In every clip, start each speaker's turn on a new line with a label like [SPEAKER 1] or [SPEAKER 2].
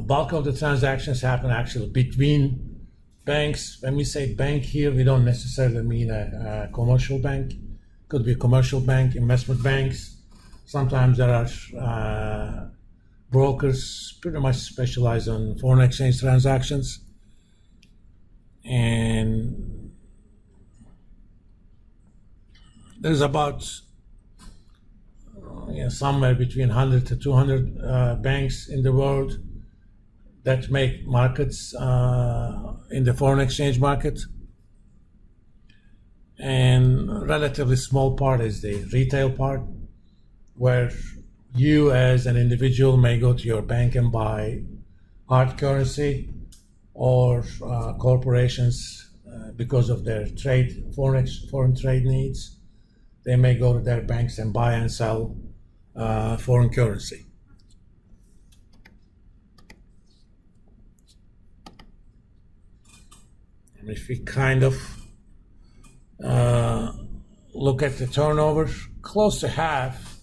[SPEAKER 1] bulk of the transactions happen actually between banks. When we say bank here, we don't necessarily mean a commercial bank. Could be a commercial bank, investment banks. Sometimes there are brokers pretty much specialize on foreign exchange transactions. And there's about somewhere between 100 to 200 banks in the world that make markets in the foreign exchange market. And relatively small part is the retail part, where you as an individual may go to your bank and buy hard currency, or corporations, because of their foreign trade needs, they may go to their banks and buy and sell foreign currency. And if we kind of look at the turnover, close to half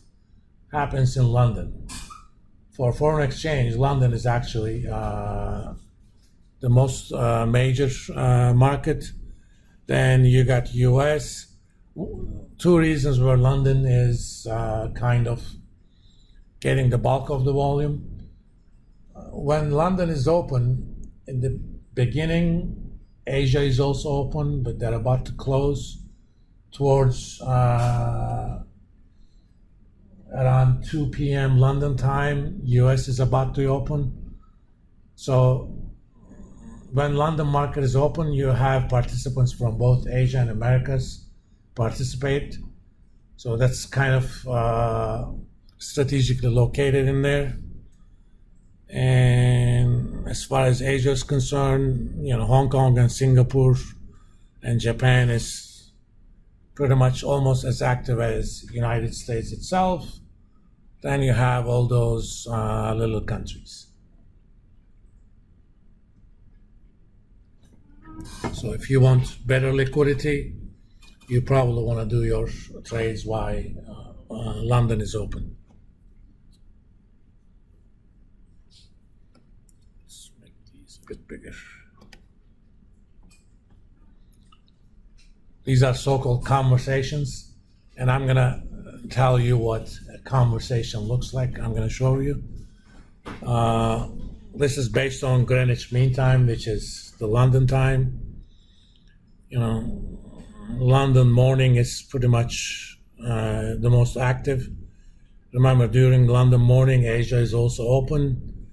[SPEAKER 1] happens in London. For foreign exchange, London is actually the most major market. Then you got US. Two reasons where London is kind of getting the bulk of the volume. When London is open, in the beginning, Asia is also open, but they're about to close towards around 2 p.m. London time. US is about to open. So when London market is open, you have participants from both Asia and Americas participate. So that's kind of strategically located in there. And as far as Asia is concerned, Hong Kong and Singapore and Japan is pretty much almost as active as United States itself. Then you have all those little countries. So if you want better liquidity, you probably want to do your trades while London is open. Let's make these a bit bigger. These are so-called conversations, and I'm going to tell you what a conversation looks like. I'm going to show you. This is based on Greenwich Mean Time, which is the London time. London morning is pretty much the most active. Remember, during London morning, Asia is also open.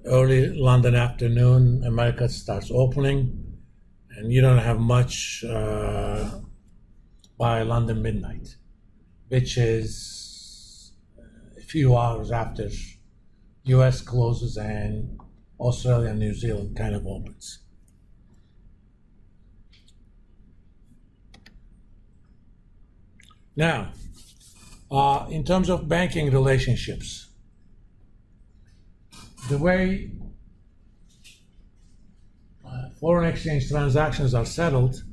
[SPEAKER 1] Early London afternoon, America starts opening, and you don't have much by London midnight, which is a few hours after US closes and Australia and New Zealand kind of opens. Now, in terms of banking relationships, the way foreign exchange transactions are settled,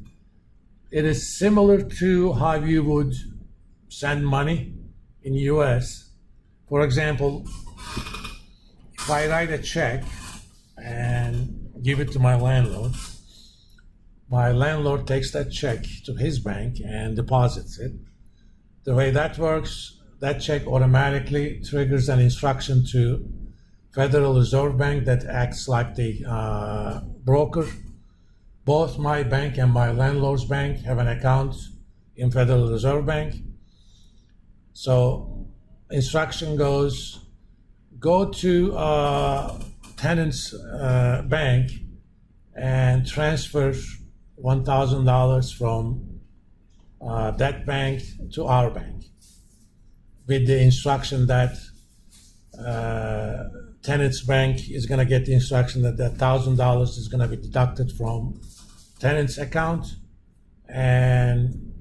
[SPEAKER 1] it is similar to how you would send money in the US. For example, if I write a check and give it to my landlord takes that check to his bank and deposits it. The way that works, that check automatically triggers an instruction to Federal Reserve Bank that acts like the broker. Both my bank and my landlord's bank have an account in Federal Reserve Bank. So instruction goes, go to tenant's bank and transfer $1,000 from that bank to our bank, with the instruction that tenant's bank is going to get the instruction that that $1,000 is going to be deducted from tenant's account, and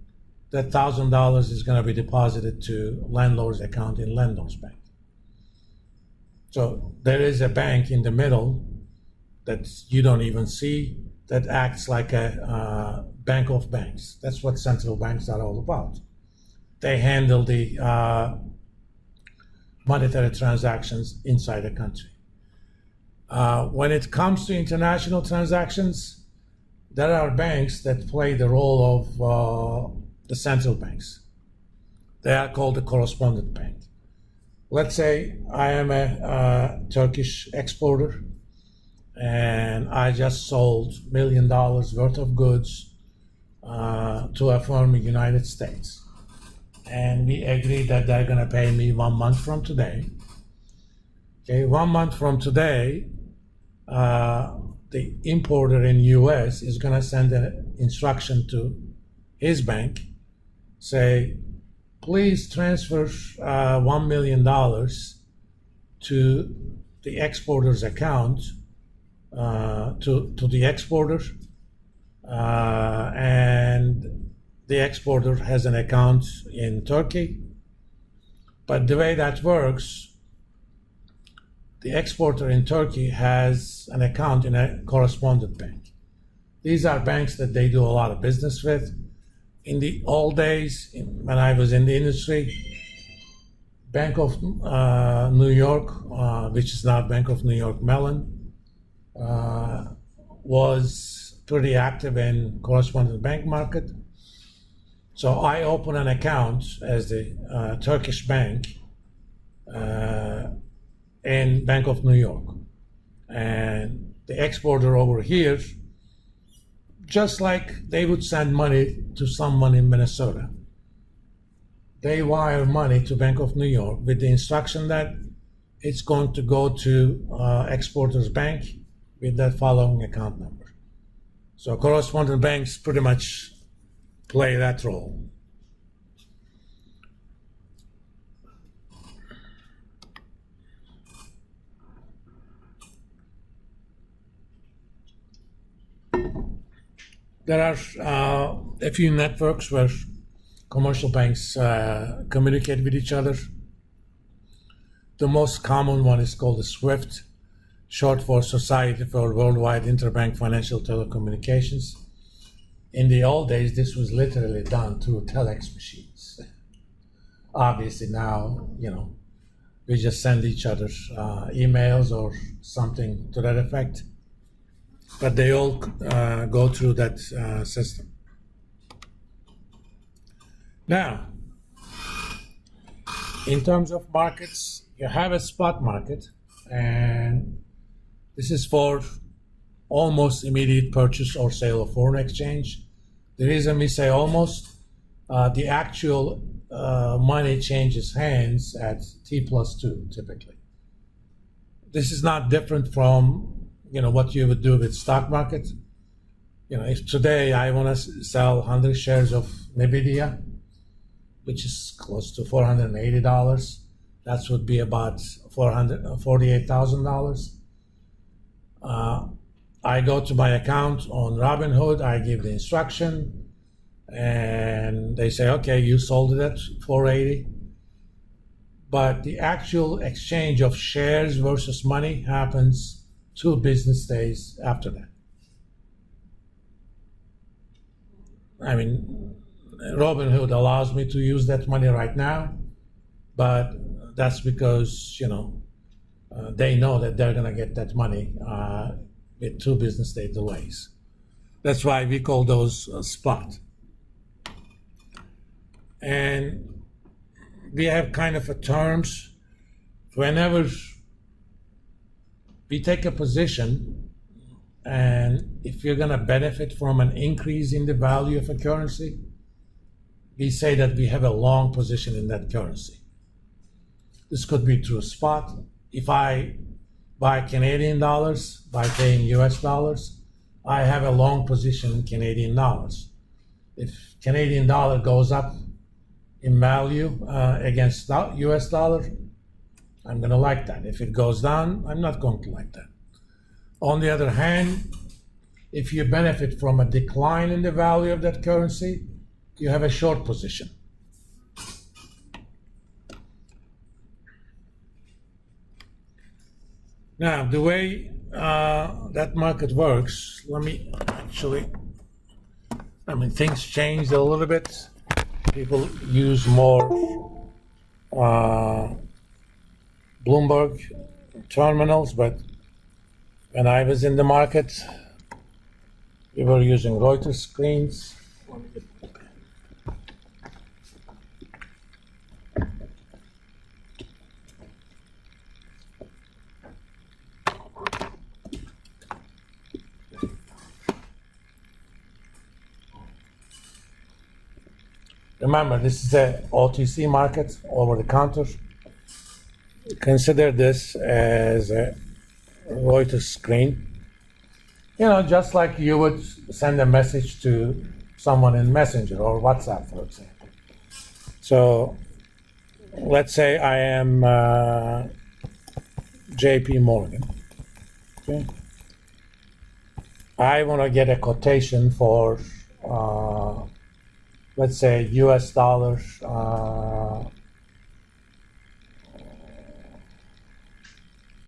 [SPEAKER 1] that $1,000 is going to be deposited to landlord's account in landlord's bank. So there is a bank in the middle that you don't even see that acts like a bank of banks. That's what central banks are all about. They handle the monetary transactions inside the country. When it comes to international transactions, there are banks that play the role of the central banks. They are called the correspondent bank. Let's say I am a Turkish exporter and I just sold $1 million worth of goods to a firm in the United States. And we agree that they're going to pay me 1 month from today. Okay, 1 month from today, the importer in US is going to send an instruction to his bank, say, please transfer $1 million to the exporter's account, to the exporter, and the exporter has an account in Turkey. But the way that works, the exporter in Turkey has an account in a correspondent bank. These are banks that they do a lot of business with. In the old days, when I was in the industry, Bank of New York, which is now Bank of New York Mellon, was pretty active in correspondent bank market. So I open an account as the Turkish bank in Bank of New York. And the exporter over here, just like they would send money to someone in Minnesota, they wire money to Bank of New York with the instruction that it's going to go to exporter's bank with that following account number. So correspondent banks pretty much play that role. There are a few networks where commercial banks communicate with each other. The most common one is called the SWIFT, short for Society for Worldwide Interbank Financial Telecommunications. In the old days, this was literally done through telex machines. Obviously now, we just send each other emails or something to that effect. But they all go through that system. Now, in terms of markets, you have a spot market, and this is for almost immediate purchase or sale of foreign exchange. The reason we say almost, the actual money changes hands at T+2 typically. This is not different from what you would do with stock market. If today I want to sell 100 shares of NVIDIA, which is close to $480, that would be about $48,000. I go to my account on Robinhood, I give the instruction, and they say, okay, you sold it at $480. But the actual exchange of shares versus money happens 2 business days after that. I mean, Robinhood allows me to use that money right now, but that's because, they know that they're going to get that money with 2 business day delays. That's why we call those spot. And we have kind of a terms whenever we take a position, and if you're going to benefit from an increase in the value of a currency, we say that we have a long position in that currency. This could be through spot. If I buy Canadian dollars by paying US dollars, I have a long position in Canadian dollars. If Canadian dollar goes up in value against US dollar, I'm going to like that. If it goes down, I'm not going to like that. On the other hand, if you benefit from a decline in the value of that currency, you have a short position. Now, the way that market works, things changed a little bit. People use more Bloomberg terminals, but When I was in the market, we were using Reuters screens. Remember, this is a OTC market, over the counter. Consider this as a Reuters screen. You know, just like you would send a message to someone in Messenger or WhatsApp, for example. So let's say I am JP Morgan. Okay. I want to get a quotation for let's say US dollars